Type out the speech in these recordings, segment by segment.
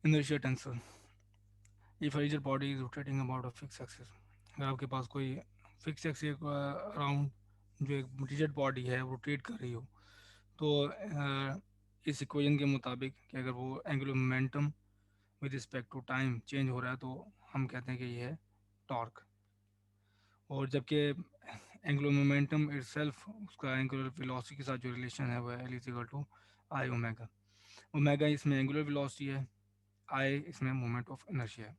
Inertia tensor, if rigid body is rotating about a fix axis, अगर आपके पास कोई fix axis around जो एक रिजिड बॉडी है रोटेट कर रही हो, तो इस इक्वेशन के मुताबिक कि अगर वो angular momentum with respect to time change हो रहा है तो हम कहते हैं कि ये है टॉर्क। और जबकि एंगुलर मोमेंटम इटसेल्फ उसका एंगुलर वेलोसिटी के साथ जो रिलेशन है वो है L is equal to I omega. Omega इसमें एंगुलर वेलोसिटी है, आई इसमें मोमेंट ऑफ इनर्शिया है।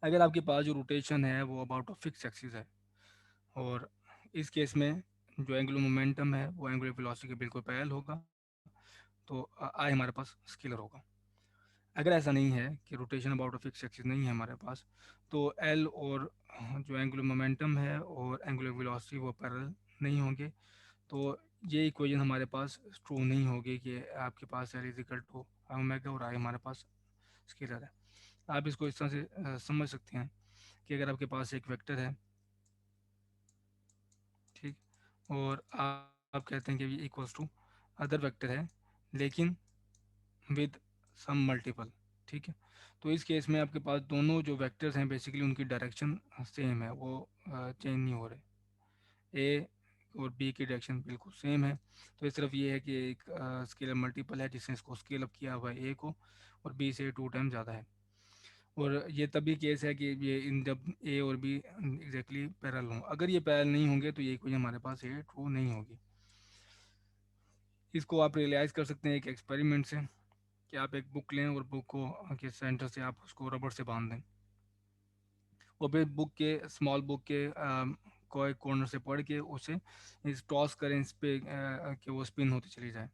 अगर आपके पास जो रोटेशन है वो अबाउट अ फिक्स एक्सिस है, और इस केस में जो एंगुलर मोमेंटम है वो एंगुलर वेलोसिटी के बिल्कुल पैरेलल होगा, तो आई हमारे पास स्केलर होगा। अगर ऐसा नहीं है कि rotation about a fix axis नहीं है हमारे पास, तो एल और जो एंगुलर मोमेंटम है और एंगुलर वेलोसिटी वो पैरेलल नहीं होंगे, तो ये इक्वेशन हमारे पास ट्रू नहीं होगी कि आपके पास L is equal to omega और आई हमारे पास स्केलर है। आप इसको इस तरह से समझ सकते हैं कि अगर आपके पास एक वेक्टर है, ठीक, और आप कहते हैं कि ये इक्वल्स टू अदर वेक्टर है लेकिन विद सम मल्टीपल, ठीक है। तो इस केस में आपके पास दोनों जो वेक्टर्स हैं बेसिकली उनकी डायरेक्शन सेम है, वो चेंज नहीं हो रहे, ए और बी की डायरेक्शन बिल्कुल सेम है। तो इस तरफ ये है कि एक स्केलर मल्टीपल है जिसने इसको स्केल अप किया हुआ है ए को, और बी से 2 टाइम ज़्यादा है। और ये तभी केस है कि ये इन जब ए और बी एग्जैक्टली पैरेलल हों, अगर ये पैरेलल नहीं होंगे तो ये इक्वेशन हमारे पास ये ट्रू नहीं होगी। इसको आप रियलाइज़ कर सकते हैं एक एक्सपेरिमेंट से, कि आप एक बुक लें और बुक को के सेंटर से आप उसको रबड़ से बांध दें, और फिर बुक के स्मॉल बुक के कोई कॉर्नर से पढ़ के उसे इस टॉस करें इस पे कि वो स्पिन होती चली जाए,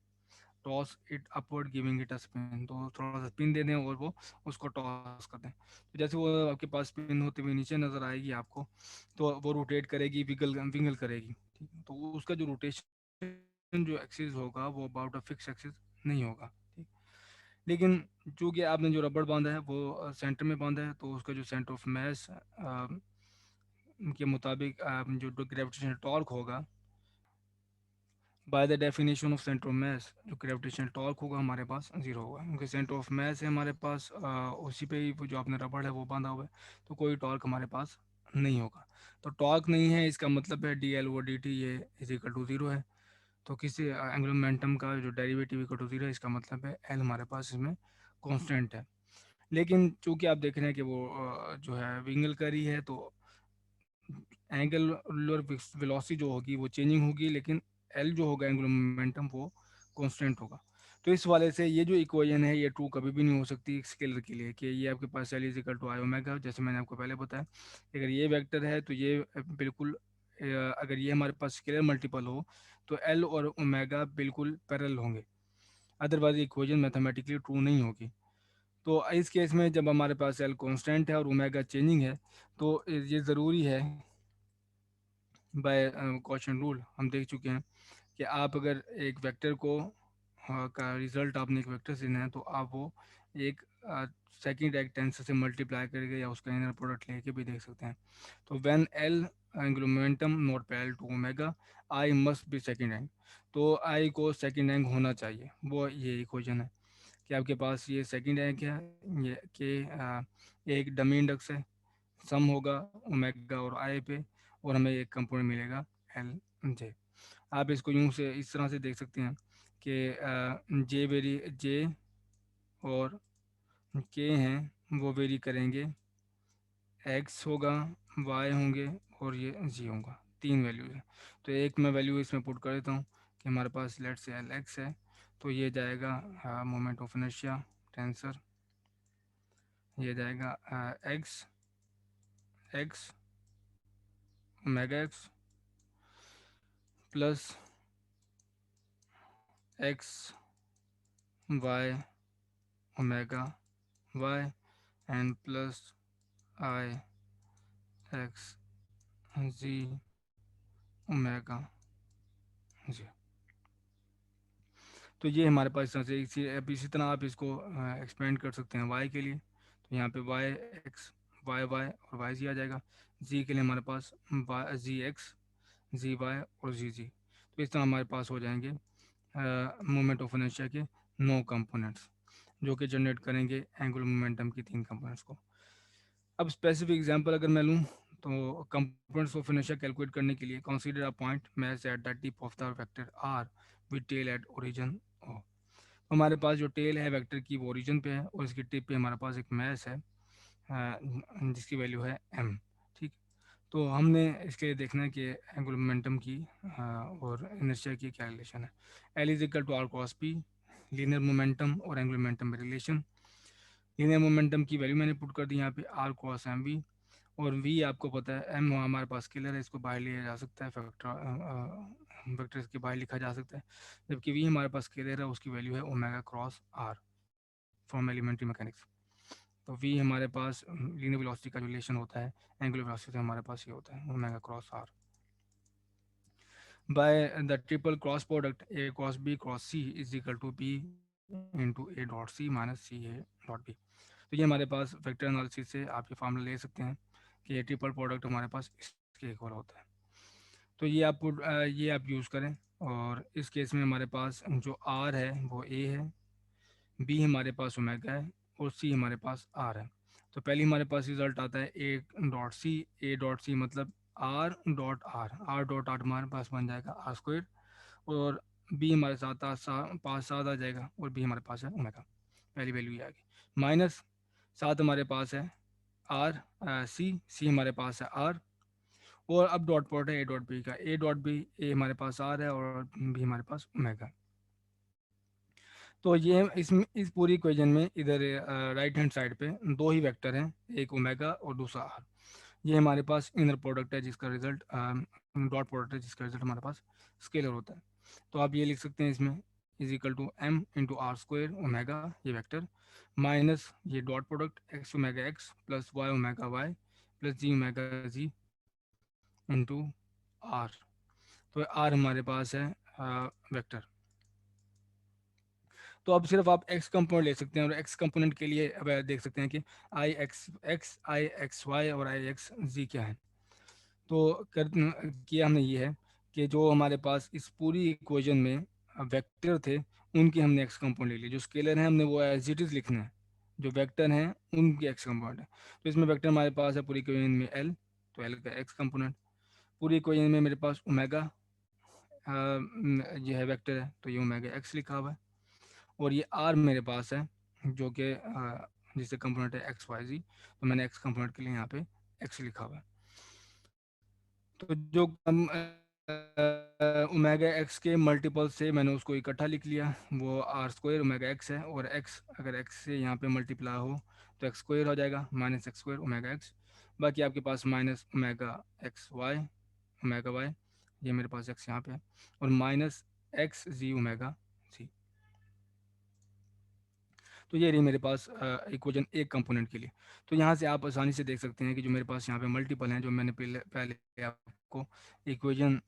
toss it upward giving it a spin, तो थोड़ा सा स्पिन दे दें और वो उसको टॉस कर दें, तो जैसे वो आपके पास स्पिन होते हुए नीचे नज़र आएगी आपको, तो वो रोटेट करेगी, विगल विंगल करेगी, ठीक है। तो उसका जो रोटेशन जो एक्सिस होगा वो अबाउट अ फिक्स एक्सिस नहीं होगा, ठीक। लेकिन चूंकि आपने जो रबड़ बांधा है वो सेंटर में बांधा है, तो उसका जो सेंटर ऑफ मास के मुताबिक जो ग्रेविटेशनल टॉर्क होगा, by the definition of centre of mass जो ग्रेविटेशनल टॉर्क होगा हमारे पास जीरो होगा, क्योंकि सेंटर ऑफ मास है हमारे पास, उसी पे ही वो जो आपने रबड़ है वो बांधा हुआ है, तो कोई टॉर्क हमारे पास नहीं होगा। तो टॉर्क नहीं है इसका मतलब है D L O D T ये इज इक्वल टू जीरो है। तो किसी एंगुलर मोमेंटम का जो डेरिवेटिव इक्वल टू जीरो है, इसका मतलब है एल हमारे पास इसमें कांस्टेंट है। लेकिन चूंकि आप देख रहे हैं कि वो जो है विंगल करी है, तो एंगुलर वेलोसिटी जो होगी वो चेंजिंग होगी, लेकिन एल जो होगा एंगुलर मोमेंटम वो कांस्टेंट होगा। तो इस वाले से ये जो इक्वेशन है ये ट्रू कभी भी नहीं हो सकती स्केलर के लिए, कि ये आपके पास L is equal to I omega, जैसे मैंने आपको पहले बताया। अगर ये वेक्टर है तो ये बिल्कुल अगर ये हमारे पास स्केलर मल्टीपल हो तो एल और ओमेगा बिल्कुल पैरेलल होंगे, अदरवाइज इक्वेशन मैथमेटिकली ट्रू नहीं होगी। तो इस केस में जब हमारे पास एल कांस्टेंट है और ओमेगा चेंजिंग है, तो ये ज़रूरी है, बाय क्वेश्चन रूल हम देख चुके हैं कि आप अगर एक वेक्टर को का रिजल्ट आपने एक वेक्टर से लेना है, तो आप वो एक सेकंड एक टेंसर से मल्टीप्लाई करके या उसका इनर प्रोडक्ट लेके भी देख सकते हैं। तो when L angular momentum not parallel to omega, I must be second rank, तो आई को सेकंड रैंक होना चाहिए, वो ये इक्वेशन है कि आपके पास ये सेकंड रैंक है, ये कि एक डमी इंडेक्स है, सम होगा ओमेगा और आई पे, और हमें एक कंपोनेंट मिलेगा एल जे। आप इसको यूं से इस तरह से देख सकते हैं कि जे वेरी जे और के हैं वो वेरी करेंगे, एक्स होगा, वाई होंगे और ये जी होगा, तीन वैल्यूज हैं। तो एक मैं वैल्यू इसमें पुट कर देता हूँ कि हमारे पास लेट से एल एक्स है, तो ये जाएगा मोमेंट ऑफ इनर्शिया टेंसर, ये जाएगा X X omega X plus X Y omega Y and plus I X Z omega Z. तो ये हमारे पास इस तरह से इसी तरह आप इसको एक्सपेंड कर सकते हैं वाई के लिए, तो यहाँ पे वाई एक्स वाई वाई और वाई जी आ जाएगा। जी के लिए हमारे पास वाई जी एक्स जी वाई और जी। तो इस तरह हमारे पास हो जाएंगे मोमेंट ऑफ इनर्शिया के 9 कंपोनेंट्स। जो कि जनरेट करेंगे एंगुलर मोमेंटम की तीन कंपोनेंट्स को। अब स्पेसिफिक एग्जांपल अगर मैं लूँ, तो कंपोनेंट्स ऑफ इनर्शिया कैलकुलेट करने के लिए consider a point mass at the tip of the vector R with tail at origin O. हमारे पास जो टेल है वेक्टर की वो ओरिजिन पे है और इसकी टिप पे हमारे पास एक मैच है जिसकी वैल्यू है m। ठीक। तो हमने इसके लिए देखना है कि एंगुलर मोमेंटम की और इनर्शिया की क्या रिलेशन है। L is equal to R cross P, linear momentum और एंगुलर मोमेंटम में रिलेशन। लीनियर मोमेंटम की वैल्यू मैंने पुट कर दी यहाँ पे आर कॉस एम वी, और वी आपको पता है एम हमारे पास स्केलर है, इसको बाहर लिया जा सकता है, फैक्टर वेक्टर इसके बाहर लिखा जा सकता है, जबकि वी हमारे पास स्केलर है, उसकी वैल्यू है omega cross R from elementary mechanics. तो वी हमारे पास लीनियर वेलोसिटी का रिलेशन होता है, एंगुलर वेलोसिटी हमारे पास ये होता है omega cross R by the triple cross product A cross B cross C is equal to B into A dot C minus C A dot B. तो ये हमारे पास वेक्टर एनालिसिस से आप ये फार्मूला ले सकते हैं कि ये ट्रिपल प्रोडक्ट हमारे पास इसके इक्वल होता है। तो ये आप यूज़ करें, और इस केस में हमारे पास जो आर है वो ए है, बी हमारे पास ओमेगा है और सी हमारे पास आर है। तो पहले हमारे पास रिजल्ट आता है ए डॉट सी, ए डॉट सी मतलब R dot are, R dot are हमारे पास बन जाएगा आर स्क्वायर, और बी हमारे साथ पास साथ आ जाएगा और बी हमारे पास है ओमेगा, पहली वैल्यू ये आ गई। माइनस साथ हमारे पास है आर सी, सी हमारे पास है आर, और अब डॉट प्रोडक्ट है ए डॉट बी का, ए डॉट बी, ए हमारे पास आर है और बी हमारे पास ओमेगा। तो ये इस पूरी इक्वेशन में इधर राइट हैंड साइड पे दो ही वेक्टर हैं, एक ओमेगा और दूसरा आर। ये हमारे पास इनर प्रोडक्ट है जिसका रिजल्ट डॉट प्रोडक्ट है जिसका रिजल्ट हमारे पास स्केलर होता है। तो आप ये लिख सकते हैं इसमें is equal to M into R square omega ये वेक्टर, माइनस ये dot product X omega X plus Y omega Y plus Z omega Z into R. तो आर हमारे पास है वेक्टर। तो अब सिर्फ आप एक्स कंपोनेंट ले सकते हैं, और एक्स कंपोनेंट के लिए अब देख सकते हैं कि आई एक्स एक्स, आई एक्स वाई और आई एक्स जी क्या है। तो कर किया हमने ये है कि जो हमारे पास इस पूरी इक्वेशन में वेक्टर थे उनके हमने एक्स कंपोनेंट ले लिए, जो स्केलर हैं हमने वो एज इट इज लिखना है, जो वेक्टर हैं उनके एक्स कंपोनेंट है। तो इसमें वेक्टर हमारे पास है पूरी इक्वेशन में एल, तो एल का एक्स कंपोनेंट। पूरी इक्वेशन में मेरे पास ओमेगा ये है वेक्टर है, तो ये ओमेगा एक्स लिखा हुआ है, और ये आर मेरे पास है जो कि जिससे कंपोनेंट है एक्स वाई जी, तो मैंने एक्स कंपोनेंट के लिए यहाँ पे एक्स लिखा हुआ है। तो जो ओमेगा एक्स के मल्टीपल से मैंने उसको इकट्ठा लिख लिया, वो आर स्क्वायर ओमेगा एक्स है, और एक्स अगर एक्स से यहाँ पे मल्टीप्लाई हो तो एक्स स्क्वायर हो जाएगा minus X square omega X. बाकी आपके पास minus omega X Y omega Y, ये मेरे पास एक्स यहाँ पे है, और minus X Z omega Z. तो ये रही मेरे पास इक्वेशन एक कंपोनेंट के लिए। तो यहाँ से आप आसानी से देख सकते हैं कि जो मेरे पास यहाँ पे मल्टीपल हैं, जो मैंने पहले पहले आपको इक्वेशन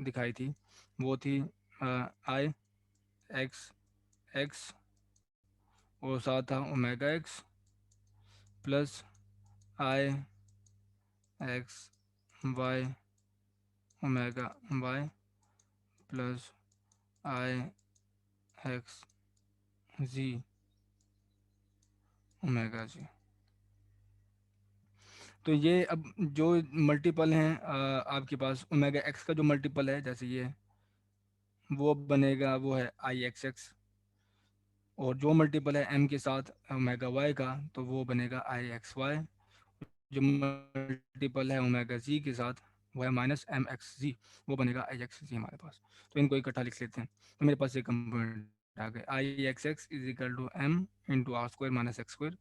दिखाई थी वो थी आई एक्स एक्स और साथ था omega X plus I X Y omega Y plus I X Z omega Z. तो ये अब जो मल्टीपल हैं आपके पास ओमेगा एक्स का जो मल्टीपल है जैसे ये वो बनेगा, वो है आई एक्स एक्स, और जो मल्टीपल है एम के साथ ओमेगा वाई का तो वो बनेगा आई एक्स वाई। जो मल्टीपल है ओमेगा जी के साथ वो है माइनस एम एक्स जी, वो बनेगा आई एक्स जी हमारे पास। तो इनको इकट्ठा लिख लेते हैं, तो मेरे पास ये कंपोनेंट आ गए I X X is equal to M into R square minus X square,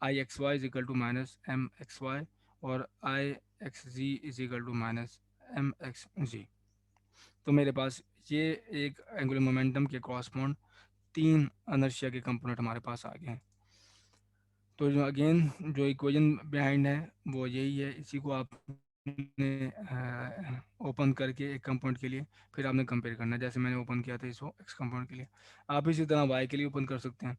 I X Y is equal to minus M X Y, और I X Z is equal to minus M X Z. तो मेरे पास ये एक angular momentum के correspond तीन inertia के component हमारे पास आ गए हैं। तो जो अगेन जो इक्वेशन बिहाइंड है वो यही है, इसी को आपने ओपन करके एक कंपाउंड के लिए फिर आपने कंपेयर करना है, जैसे मैंने ओपन किया था इसको एक्स कंपाउंड के लिए, आप इसी तरह वाई के लिए ओपन कर सकते हैं।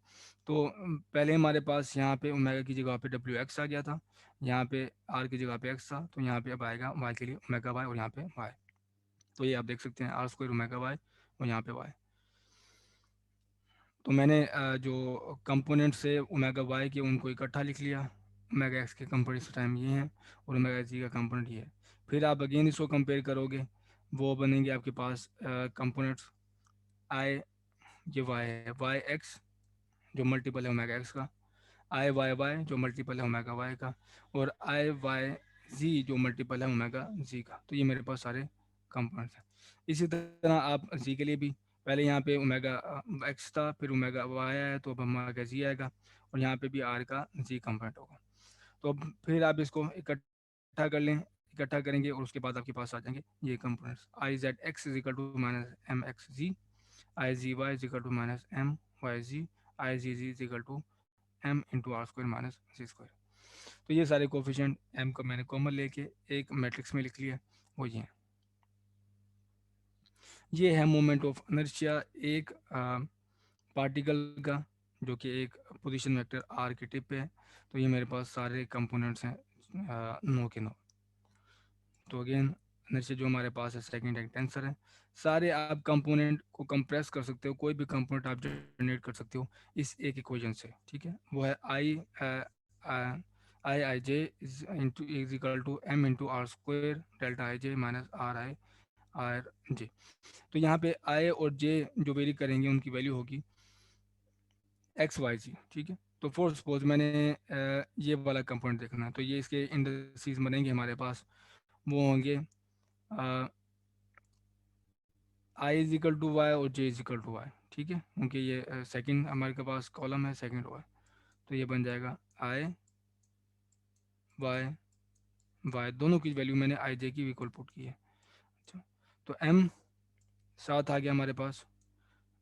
तो पहले हमारे पास यहाँ पे ओमेगा की जगह पे डब्ल्यू एक्स आ गया था, यहाँ पे आर की जगह पे एक्स था, तो यहाँ पे अब आएगा वाई के लिए ओमेगा वाई और यहाँ पे वाई। तो ये आप देख सकते हैं आर स्क्वायर ओमेगा वाई और यहाँ पे वाई। तो मैंने जो कंपोनेंट्स है ओमेगा वाई के उनको इकट्ठा लिख लिया, ओमेगा एक्स के कंपोनेंट्स टाइम ये हैं और ओमेगा जी का कंपोनेंट ये है। फिर आप अगेन इसको कंपेयर करोगे, वो बनेंगे आपके पास कंपोनेंट्स आई, ये वाई है, वाई एक्स जो मल्टीपल है ओमेगा एक्स का, आई वाई वाई जो मल्टीपल है ओमेगा वाई का, और आई वाई जी जो मल्टीपल है ओमेगा जी का। तो ये मेरे पास सारे कंपोनेंट्स हैं। इसी तरह आप जी के लिए भी, पहले यहाँ पे ओमेगा एक्स था, फिर ओमेगा वाई आया, तो अब ओमेगा जी आएगा, और यहाँ पे भी आर का जी कंपोनेंट होगा। तो अब फिर आप इसको इकट्ठा कर लें, इकट्ठा करेंगे और उसके बाद आपके पास आ जाएंगे ये components, I Z X is equal to minus M X Z, I Z Y is equal to minus M Y Z, I Z Z is equal to M into R square minus C square. तो ये सारे coefficient M को मैंने common लेके एक matrix में लिख लिया, वो ये है। ये है मोमेंट ऑफ इनर्शिया एक पार्टिकल का, जो कि एक पोजीशन वेक्टर आर की टिप पे है। तो ये मेरे पास सारे कंपोनेंट्स हैं नो के नो। तो अगेन इनर्शिया जो हमारे पास है सेकंड एक टेंसर है। सारे आप कंपोनेंट को कंप्रेस कर सकते हो, कोई भी कंपोनेंट आप जनरेट कर सकते हो इस एक इक्वेशन से, ठीक है। वो है I I J into is equal to M into R square delta I J minus R I R J. तो यहाँ पे आई और जे जो वेरी करेंगे उनकी वैल्यू होगी एक्स वाई जी, ठीक है। तो फॉर सपोज मैंने ये वाला कंपोनेंट देखना है, तो ये इसके इंडिसेस बनेंगे हमारे पास, वो होंगे I is equal to Y और जे इज इक्वल टू वाई, ठीक है, क्योंकि ये सेकंड हमारे पास कॉलम है, सेकंड रो है। तो ये बन जाएगा आई वाई वाई, दोनों की वैल्यू मैंने आई जे की इक्वल पुट की है। अच्छा, तो एम साथ आ गया हमारे पास,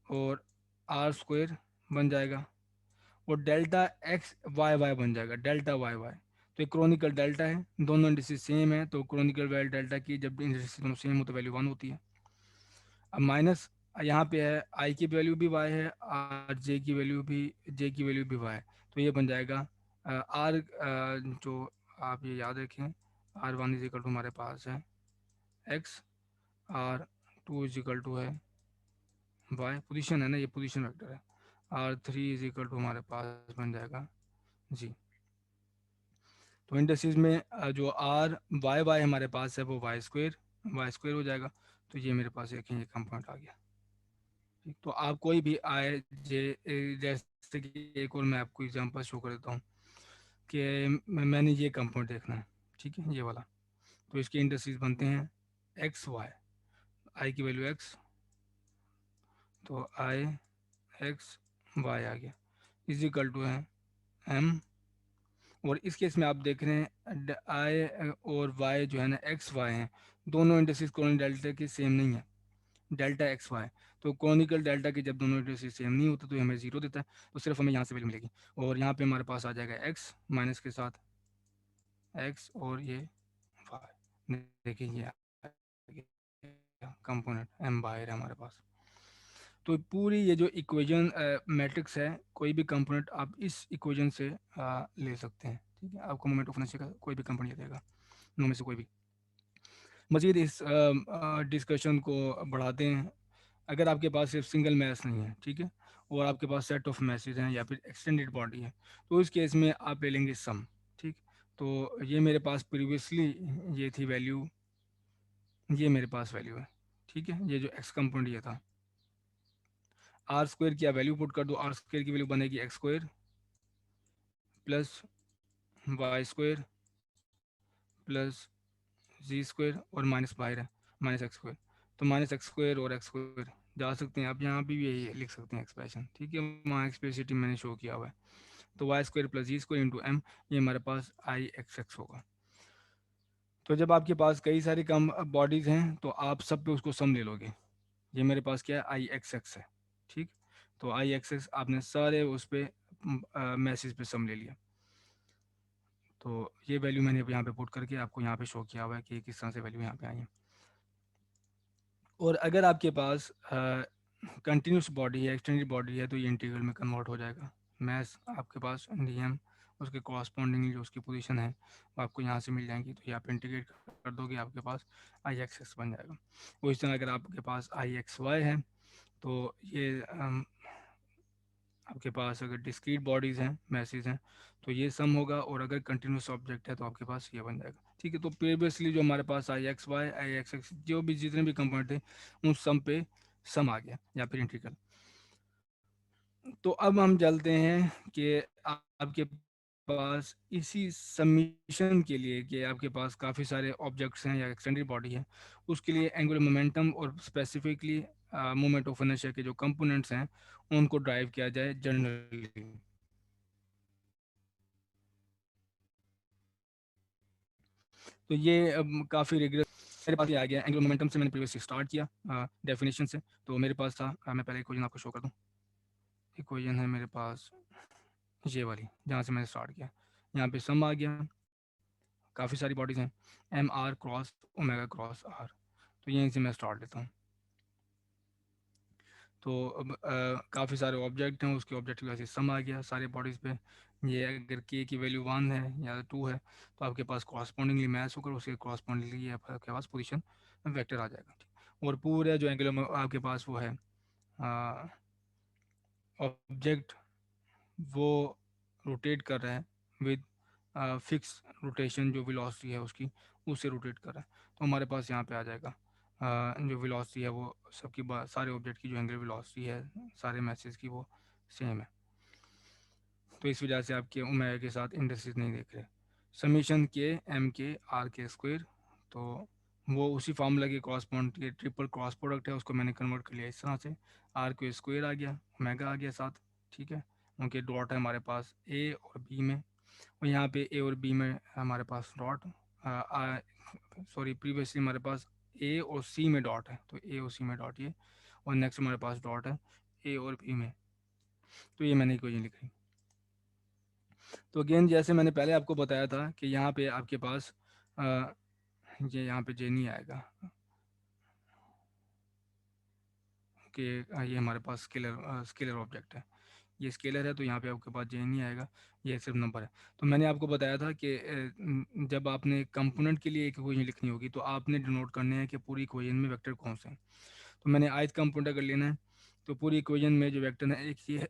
और आर स्क्वायर बन जाएगा, और डेल्टा एक्स वाई वाई बन जाएगा, डेल्टा वाई वाई। तो ये क्रोनिकल डेल्टा है, दोनों इंडिसेस सेम है, तो क्रोनिकल वैल्यू डेल्टा की जब इंडिसेस दोनों सेम हो तो वैल्यू वन होती है। अब माइनस यहाँ पे है आई की वैल्यू भी वाई है, आर जे की वैल्यू भी, जे की वैल्यू भी वाई है। तो ये बन जाएगा आर, जो आप ये याद रखें, R one is equal to हमारे पास है X, R two is equal to है वाई, पोजीशन है ना, ये पोजीशन वेक्टर है, R three is equal to हमारे पास बन जाएगा जी। तो इंडस्ट्रीज में जो आर वाई वाई हमारे पास है वो वाई स्क्वेयर हो जाएगा। तो ये मेरे पास एक ये कंपाउंड आ गया, ठीक। तो आप कोई भी आए जे जैसे कि एक और मैं आपको एग्जांपल शो कर देता हूँ कि मैंने ये कंपाउंड देखना है, ठीक है, ये वाला। तो इसके इंडस्ट्रीज बनते हैं एक्स वाई, आई की वैल्यू एक्स, तो आई एक्स वाई आ गया इज इक्वल टू है एम। और इस केस में आप देख रहे हैं आई और वाई जो है ना एक्स वाई हैं, दोनों इंडस्ट्रीज कॉलोनी डेल्टा की सेम नहीं है, डेल्टा एक्स वाई। तो कॉनिकल डेल्टा के जब दोनों इंडस्ट्रीज सेम नहीं होते तो ये हमें जीरो देता है, तो सिर्फ हमें यहाँ से वैल्यू मिलेगी। और यहाँ पे हमारे पास आ जाएगा एक्स माइनस के साथ एक्स और ये वाई, देखिए ये कंपोनेंट एम बाहर है हमारे पास। तो पूरी ये जो इक्वेशन मैट्रिक्स है, कोई भी कंपोनेंट आप इस इक्वेशन से ले सकते हैं, ठीक है। आपको मोमेंट ऑफ इनर्शिया का कोई भी कंपोनेंट देगा, उनमें में से कोई भी। मजीद इस डिस्कशन को बढ़ाते हैं। अगर आपके पास सिर्फ सिंगल मैथ नहीं है, ठीक है, और आपके पास सेट ऑफ मैसेज हैं या फिर एक्सटेंडेड बॉडी है, तो इस केस में आप ले लेंगे सम, ठीक। तो ये मेरे पास प्रीवियसली ये थी वैल्यू, ये मेरे पास वैल्यू है, ठीक है। ये जो एक्स कंपोनेंट ये था, आर स्क्वायर की वैल्यू पुट कर दो, आर स्क्वायर की वैल्यू बनेगी X square plus Y square plus Z square, और माइनस बाहर है माइनस एक्स स्क्वायर। तो माइनस एक्स स्क्वायर और एक्स स्क्वायर जा सकते हैं, आप यहाँ भी यही लिख सकते हैं एक्सप्रेशन, ठीक है, वहाँ एक्सप्रेसिटी मैंने शो किया हुआ है। तो Y square plus Z square into M, ये हमारे पास आई एक्स एक्स होगा। तो जब आपके पास कई सारी कम बॉडीज़ हैं तो आप सब पे उसको सम ले लोगे। ये मेरे पास क्या है, आई एक्स एक्स है, ठीक। तो आई एक्स एक्स आपने सारे उस पर मैसेज पे सम ले लिया। तो ये वैल्यू मैंने यहाँ पे पुट करके आपको यहाँ पे शो किया हुआ है कि किस तरह से वैल्यू यहाँ पे आई है। और अगर आपके पास कंटिन्यूस बॉडी है, एक्सटेंडेड बॉडी है, तो ये इंटीग्रल में कन्वर्ट हो जाएगा। मैथ्स आपके पास डी एम उसके कॉरस्पॉन्डिंग जो उसकी पोजीशन है वो आपको यहाँ से मिल जाएंगी, तो ये आप इंटीग्रेट कर दोगे, आपके पास आई एक्स एक्स बन जाएगा। वो इस तरह अगर आपके पास आई एक्स वाई है तो ये आपके पास अगर डिस्क्रीट बॉडीज़ हैं, मैसेज हैं, तो ये सम होगा, और अगर कंटिन्यूस ऑब्जेक्ट है तो आपके पास ये बन जाएगा। ठीक है, तो प्रीवियसली जो हमारे पास आई एक्स वाई आई एक्स एक्स जो भी जितने भी कंपोनेंट थे, उन सम पे सम आ गया या फिर इंटीग्रल। तो अब हम चलते हैं कि आपके पास इसी सबमिशन के लिए कि आपके पास काफ़ी सारे ऑब्जेक्ट्स हैं या एक्सटेंडेड बॉडी है, उसके लिए एंगुलर मोमेंटम और स्पेसिफिकली मोमेंट ऑफ इनर्शिया के जो कंपोनेंट्स हैं उनको ड्राइव किया जाए जनरली। तो ये काफ़ी रिग्रेस मेरे पास ये आ गया। एंगुलर मोमेंटम से मैंने प्रीवियसली स्टार्ट किया डेफिनेशन से। तो मेरे पास था मैं पहले इक्वेशन आपको शो कर दूँ। इक्वेशन है मेरे पास ये वाली जहाँ से मैंने स्टार्ट किया। यहाँ पे सम आ गया, काफ़ी सारी बॉडीज़ हैं, M R cross omega cross R. तो यहीं से मैं स्टार्ट लेता हूँ। तो अब काफ़ी सारे ऑब्जेक्ट हैं, उसके ऑब्जेक्ट की वजह से सम आ गया सारे बॉडीज़ पे। ये अगर के की वैल्यू 1 है या 2 है तो आपके पास कॉरस्पॉन्डिंगली मैच होकर उसके कॉरस्पॉन्डिंगली आपके पास पोजीशन वेक्टर आ जाएगा। और पूरे जो एंगुलर आपके पास वो है ऑब्जेक्ट, वो रोटेट कर रहा है विद फिक्स रोटेशन, जो वेलोसिटी है उसकी उससे रोटेट कर रहा है। तो हमारे पास यहाँ पे आ जाएगा जो वेलोसिटी है वो सबकी सारे ऑब्जेक्ट की जो एंगुलर वेलोसिटी है सारे मैसेज की वो सेम है। तो इस वजह से आपके ओमेगा के साथ इंडस्ट्रीज नहीं देख रहे। समीशन के एम के आर के स्क्वायर, तो वो उसी फार्मूला के कॉरस्पॉन्ड ये ट्रिपल क्रॉस प्रोडक्ट है, उसको मैंने कन्वर्ट कर लिया इस तरह से। आर के स्क्वायर आ गया, ओमेगा आ गया साथ। ठीक है, उनके डॉट है हमारे पास ए और बी में, और यहाँ पे ए और बी में हमारे पास डॉट सॉरी प्रीवियसली हमारे पास ए और सी में डॉट है, तो ए और सी में डॉट ये, और नेक्स्ट हमारे पास डॉट है ए और बी में। तो ये मैंने इक्वेशन लिखी। तो अगेन जैसे मैंने पहले आपको बताया था कि यहाँ पे आपके पास अ, ये यहाँ पे जे नहीं आएगा कि ये हमारे पास स्केलर ऑब्जेक्ट है, ये स्केलर है, तो यहाँ पे आपके पास जे नहीं आएगा, ये सिर्फ नंबर है। तो मैंने आपको बताया था कि जब आपने कंपोनेंट के लिए एक इक्वेशन लिखनी होगी तो आपने डिनोट करने हैं कि पूरी इक्वेशन में वेक्टर कौन से हैं। तो मैंने ith कंपोनेंट अगर लेना है तो पूरी इक्वेशन में जो वेक्टर है एक ये है,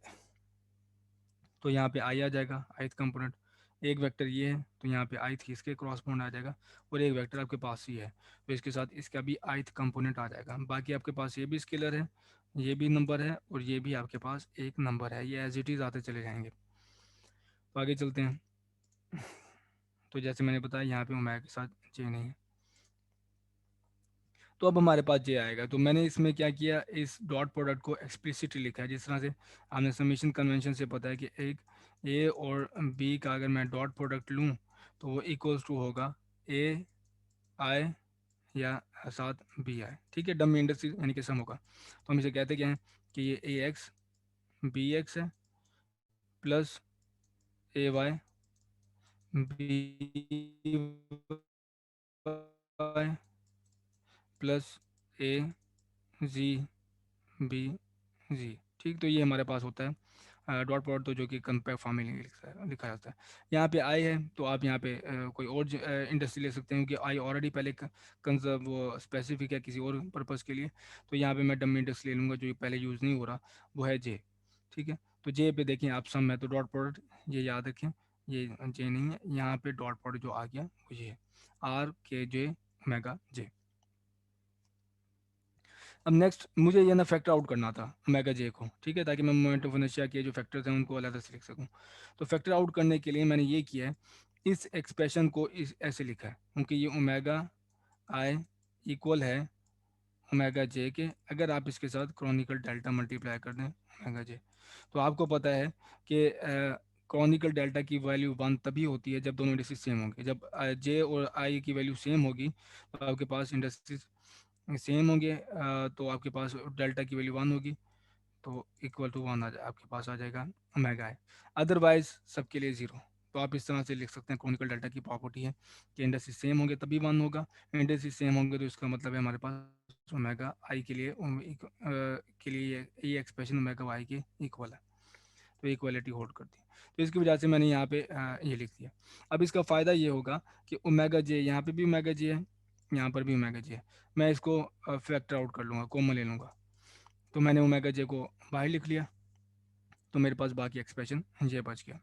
तो यहाँ पे आई आ जाएगा ith कंपोनेंट। एक वेक्टर ये है तो यहाँ पे ith इसके क्रॉसपोंड आ जाएगा, और एक वेक्टर आपके पास ही है तो इसके साथ इसका भी ith कंपोनेंट आ जाएगा। बाकी आपके पास ये भी स्केलर है, ये भी नंबर है, और ये भी आपके पास एक नंबर है, ये एज इट इज़ आते चले जाएंगे। तो आगे चलते हैं। तो जैसे मैंने बताया यहाँ पे ओमेगा के साथ जे नहीं है, तो अब हमारे पास जे आएगा। तो मैंने इसमें क्या किया, इस डॉट प्रोडक्ट को एक्सप्लिसिटली लिखा है, जिस तरह से हमने समीशन कन्वेंशन से पता है कि एक ए और बी का अगर मैं डॉट प्रोडक्ट लूँ तो वो इक्वल्स टू होगा ए आई या साथ बी आई। ठीक है, डम इंडस्ट्री यानी कि सम होगा। तो हम इसे कहते क्या हैं कि ये ए एक्स बी एक्स है प्लस ए वाई बी वाई प्लस ए जी बी जी। ठीक, तो ये हमारे पास होता है डॉट प्रोडक्ट, तो जो कि कंपैक्ट फॉर्म में लिखा जाता है। यहाँ पे आई है तो आप यहाँ पे कोई और इंडस्ट्री ले सकते हैं, क्योंकि आई ऑलरेडी पहले कंजर्व वो स्पेसिफिक है किसी और पर्पज़ के लिए। तो यहाँ पे मैं डमी इंडस्ट्री ले लूँगा जो पहले यूज़ नहीं हो रहा, वो है जे। ठीक है, तो जे पे देखें आप सम है तो डॉट प्रोडक्ट ये याद रखें, ये जे नहीं है, यहाँ पे डॉट प्रोडक्ट जो आ गया वो ये है आर के जे ओमेगा जे। अब नेक्स्ट मुझे ये ना फैक्टर आउट करना था ओमेगा जे को, ठीक है, ताकि मैं मोमेंट ऑफ इनर्शिया के जो फैक्टर्स हैं उनको अलग से लिख सकूं। तो फैक्टर आउट करने के लिए मैंने ये किया है, इस एक्सप्रेशन को इस ऐसे लिखा है, क्योंकि ये ओमेगा आई इक्वल है ओमेगा जे के, अगर आप इसके साथ क्रॉनिकल डेल्टा मल्टीप्लाई कर दें ओमेगा जे। तो आपको पता है कि क्रॉनिकल डेल्टा की वैल्यू 1 तभी होती है जब दोनों इंडस्ट्रीज सेम होंगे। जब जे और आई की वैल्यू सेम होगी तो आपके पास इंडस्ट्रीज सेम होंगे, तो आपके पास डेल्टा की वैल्यू 1 होगी, तो इक्वल टू 1 आपके पास आ जाएगा ओमेगा है। अदरवाइज सबके लिए 0। तो आप इस तरह से लिख सकते हैं, कॉनिकल डेल्टा की प्रॉपर्टी है कि इंडस्ट्री सेम होंगे तभी 1 होगा, इंडस्ट्री सेम होंगे तो इसका मतलब है हमारे पास ओमेगा आई के लिए के लिए ये एक्सप्रेशन ओमेगा वाई के इक्वल है, तो इक्वलिटी होल्ड करती है। तो इसकी वजह से मैंने यहाँ पे ये लिख दिया। अब इसका फ़ायदा ये होगा कि ओमेगा जे यहाँ पे भी ओमेगा जे है, यहाँ पर भी ओमेगा जे है, मैं इसको फैक्टर आउट कर लूँगा, कॉमन ले लूँगा। तो मैंने ओमेगा जे को बाहर लिख लिया, तो मेरे पास बाकी एक्सप्रेशन ये बच गया।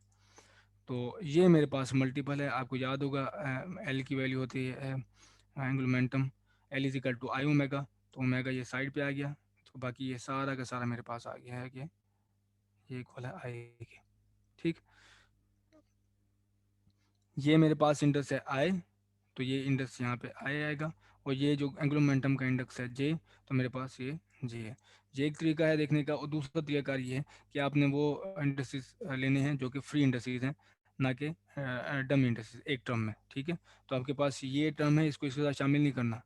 तो ये मेरे पास मल्टीपल है, आपको याद होगा एल की वैल्यू होती है angular momentum, L is equal to I omega, तो ओमेगा ये साइड पे आ गया, तो बाकी ये सारा का सारा मेरे पास आ गया है कि ये इक्वल है आई के। ठीक, ये मेरे पास इंडेक्स है आई, तो ये इंडेक्स यहाँ पे आई आएगा, और ये जो एंगुलर मोमेंटम का इंडेक्स है जे, तो मेरे पास ये जे है। ये एक तरीका है देखने का, और दूसरा तरीका ये है कि आपने वो इंडेक्सेस लेने हैं जो कि फ्री इंडेक्सेस हैं, ना कि डम इंडेक्सेस एक टर्म में। ठीक है, तो आपके पास ये टर्म है, इसको इसके साथ शामिल नहीं करना।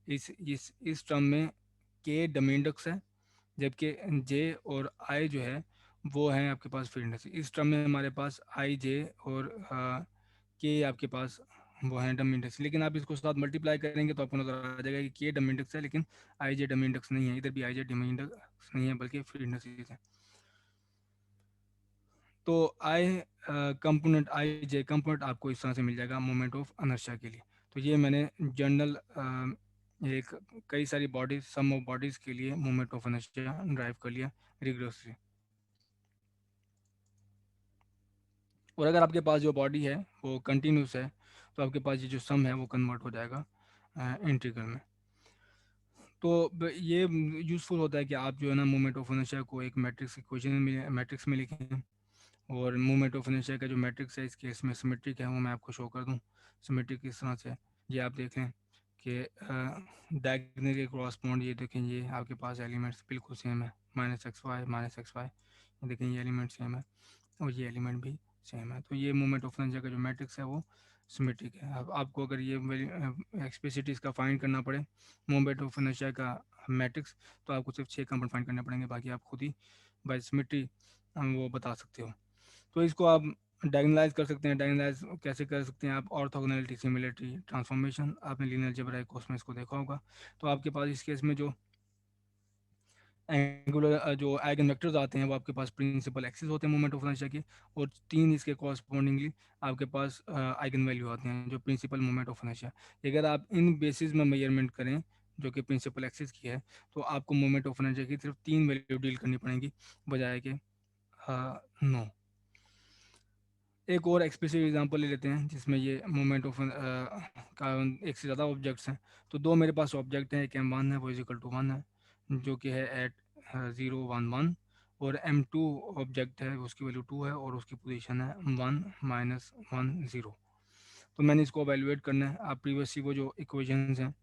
इस टर्म में के डम इंडेक्स है, जबकि जे और आई जो है वो है आपके पास फ्री इंडेक्स। इस टर्म में हमारे पास आई जे और के आपके पास वो है डम इंडेक्स, लेकिन आप इसको साथ मल्टीप्लाई करेंगे तो आपको नजर आ जाएगा कि के डम इंडेक्स है, लेकिन आई जे डम इंडेक्स नहीं है, इधर भी आई जे डम इंडेक्स नहीं है, बल्कि फ्री इंडेक्स है। तो आई कंपोनेंट, आई जे कंपोनेंट आपको इस तरह से मिल जाएगा मोमेंट ऑफ अनर्शिया के लिए। तो ये मैंने जनरल एक कई सारी बॉडीज, सम ऑफ बॉडीज के लिए मोमेंट ऑफ अनर्शिया ड्राइव कर लिया रिग्रेसली। और अगर आपके पास जो बॉडी है वो कंटिन्यूस है, तो आपके पास ये जो सम है वो कन्वर्ट हो जाएगा इंटीग्रल में। तो ये यूज़फुल होता है कि आप जो है ना मोमेंट ऑफ इनर्शिया को एक मैट्रिक्स इक्वेशन में, मैट्रिक्स में लिखें। और मोमेंट ऑफ इनर्शिया का जो मैट्रिक्स है इस केस में सिमेट्रिक है, वो मैं आपको शो कर दूँ। सिमेट्रिक किस तरह से है, ये आप देख लें कि डायगोनल के क्रॉस पॉइंट, ये देखें ये आपके पास एलिमेंट्स बिल्कुल सेम है, माइनस एक्स वाई, ये देखें ये एलिमेंट सेम है और ये एलिमेंट भी सेम है। तो ये मोमेंट ऑफ इनर्शिया का जो मैट्रिक्स है वो सिमेट्रिक है। अब आपको अगर ये एक्सप्लिसिट इसका फाइंड करना पड़े मोमेंट ऑफ इनर्शिया का मैट्रिक्स, तो आपको सिर्फ 6 कंपोनेंट फाइंड करने पड़ेंगे, बाकी आप खुद ही बाय सिमेट्री वो बता सकते हो। तो इसको आप डायगोनलाइज कर सकते हैं। डायगोनलाइज कैसे कर सकते हैं आप, ऑर्थोगोनैलिटी, सिमिलरिटी, ट्रांसफॉर्मेशन, आपने लीनियर अलजेब्रा कोर्स में इसको देखा होगा। तो आपके पास इस केस में जो एंगुलर जो आइगन वेक्टर्स आते हैं वो आपके पास प्रिंसिपल एक्सिस होते हैं मोमेंट ऑफ इनर्शिया के, और 3 इसके कॉरस्पॉन्डिंगली आपके पास आइगन वैल्यू आते हैं जो प्रिंसिपल मोमेंट ऑफ इनर्शिया। अगर आप इन बेसिस में मेजरमेंट करें जो कि प्रिंसिपल एक्सिस की है, तो आपको मोमेंट ऑफ इनर्शिया की सिर्फ 3 वैल्यू डील करनी पड़ेंगी, बजाय के 9। एक और एक्सप्रेसिव एग्जांपल ले लेते हैं जिसमें ये मोमेंट ऑफ का एक से ज़्यादा ऑब्जेक्ट्स हैं। तो दो मेरे पास ऑब्जेक्ट हैं, एक M1 है वो इजिकल टू 1 है, जो कि है एट 0 1 1, और M2 ऑब्जेक्ट है उसकी वैल्यू 2 है और उसकी पोजीशन है 1 -1 0। तो मैंने इसको एवेलुएट करना है। आप प्रीवियसली वो जो इक्वेशंस हैं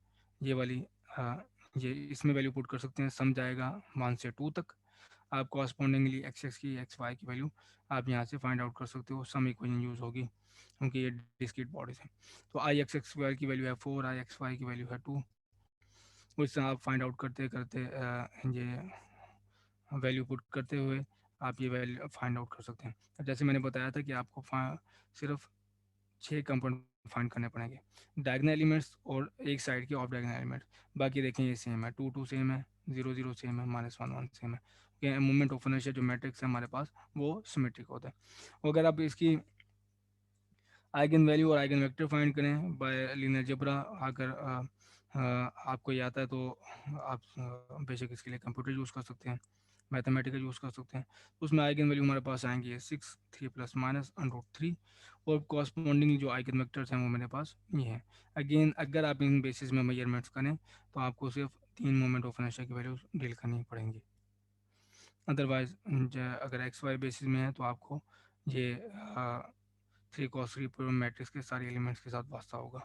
ये वाली, अ, ये इसमें वैल्यू पुट कर सकते हैं, सम जाएगा 1 से 2 तक। आप कॉरस्पॉन्डिंगली एक्स एक्स की एक्स वाई की वैल्यू आप यहाँ से फाइंड आउट कर सकते हो, सम इक्वेशन यूज़ होगी क्योंकि ये डिस्क्रीट बॉडीज है। तो आई एक्स एक्स वाई की वैल्यू है 4, आई एक्स वाई की वैल्यू है 2। उससे आप फाइंड आउट करते करते ये वैल्यू पुट करते हुए आप ये वैल्यू फाइंड आउट कर सकते हैं। अब जैसे मैंने बताया था कि आपको सिर्फ 6 कंपोनेंट फाइंड करने पड़ेंगे, डायगोनल एलिमेंट्स और एक साइड के ऑफ डायगोनल एलिमेंट्स। बाकी देखें ये सेम है, 2 सेम है, 0 सेम है, -1 1 सेम है। मोमेंट ऑफ इनर्शिया जो मैट्रिक्स है हमारे पास वो सिमेट्रिक होता है। और अगर आप इसकी आइगन वैल्यू और आइगन वेक्टर फाइंड करें बाय लीनियर अलजेब्रा, अगर आपको ये आता है तो आप बेशक इसके लिए कंप्यूटर यूज़ कर सकते हैं, मैथमेटिकल यूज़ कर सकते हैं। उसमें आइगन वैल्यू हमारे पास आएंगे 6, 3 प्लस माइनस √3, और कॉरस्पॉन्डिंग जो आइगन वेक्टर्स हैं वो मेरे पास ये हैं। अगेन अगर आप इन बेसिस में मेजरमेंट्स करें तो आपको सिर्फ 3 मोमेंट ऑफ इनर्शिया की वैल्यू डील करनी पड़ेंगी। अदरवाइज अगर एक्स वाई बेसिस में है तो आपको ये 3 cos 3 मैट्रिक्स के सारे एलिमेंट्स के साथ वास्ता होगा।